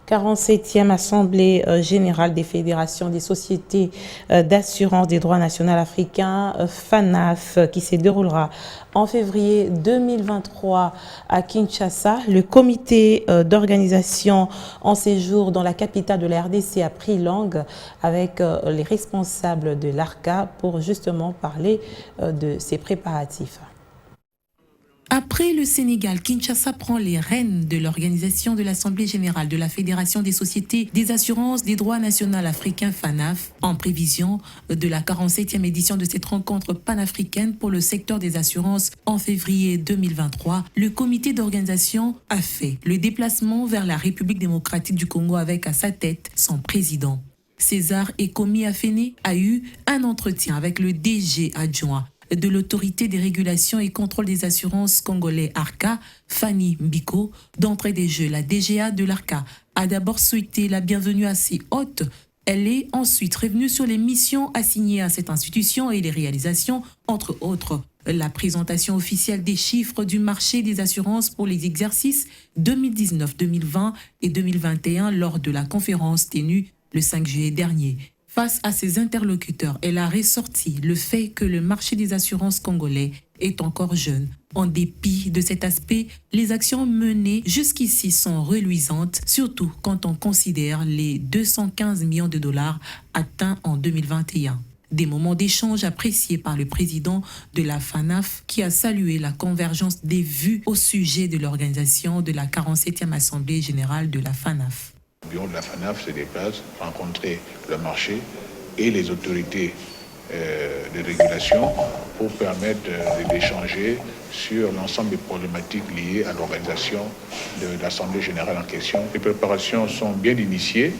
47e Assemblée générale des fédérations des sociétés d'assurance des droits nationaux africains, FANAF, qui se déroulera en février 2023 à Kinshasa. Le comité d'organisation en séjour dans la capitale de la RDC a pris langue avec les responsables de l'ARCA pour justement parler de ces préparatifs. Après le Sénégal, Kinshasa prend les rênes de l'organisation de l'Assemblée générale de la Fédération des sociétés des assurances des droits nationaux africains FANAF, en prévision de la 47e édition de cette rencontre panafricaine pour le secteur des assurances en février 2023. Le comité d'organisation a fait le déplacement vers la République démocratique du Congo avec à sa tête son président. César Ekomi Afene a eu un entretien avec le DG adjoint de l'autorité des régulations et contrôle des assurances congolais ARCA, Fanny Mbiko. D'entrée des jeux, la DGA de l'ARCA a d'abord souhaité la bienvenue à ses hôtes. Elle est ensuite revenue sur les missions assignées à cette institution et les réalisations, entre autres, la présentation officielle des chiffres du marché des assurances pour les exercices 2019, 2020 et 2021 lors de la conférence tenue le 5 juillet dernier. Face à ses interlocuteurs, elle a ressorti le fait que le marché des assurances congolais est encore jeune. En dépit de cet aspect, les actions menées jusqu'ici sont reluisantes, surtout quand on considère les 215 millions de dollars atteints en 2021. Des moments d'échange appréciés par le président de la FANAF qui a salué la convergence des vues au sujet de l'organisation de la 47e Assemblée générale de la FANAF. Le bureau de la FANAF se déplace, rencontrer le marché et les autorités de régulation pour permettre d'échanger sur l'ensemble des problématiques liées à l'organisation de l'Assemblée générale en question. Les préparations sont bien initiées.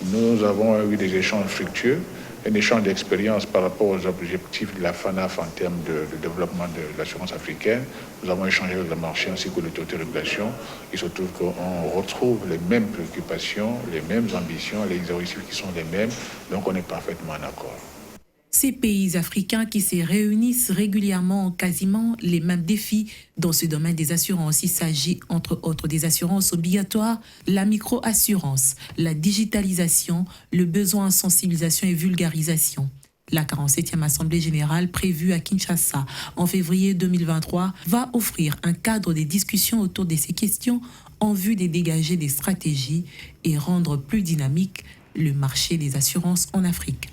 Nous avons eu des échanges fructueux, un échange d'expérience par rapport aux objectifs de la FANAF en termes de développement de l'assurance africaine. Nous avons échangé avec le marché ainsi que l'autorité de régulation. Il se trouve qu'on retrouve les mêmes préoccupations, les mêmes ambitions, les objectifs qui sont les mêmes, donc on est parfaitement en accord. Ces pays africains qui se réunissent régulièrement ont quasiment les mêmes défis dans ce domaine des assurances. Il s'agit entre autres des assurances obligatoires, la micro-assurance, la digitalisation, le besoin en sensibilisation et vulgarisation. La 47e Assemblée générale prévue à Kinshasa en février 2023 va offrir un cadre de discussion autour de ces questions en vue de dégager des stratégies et rendre plus dynamique le marché des assurances en Afrique.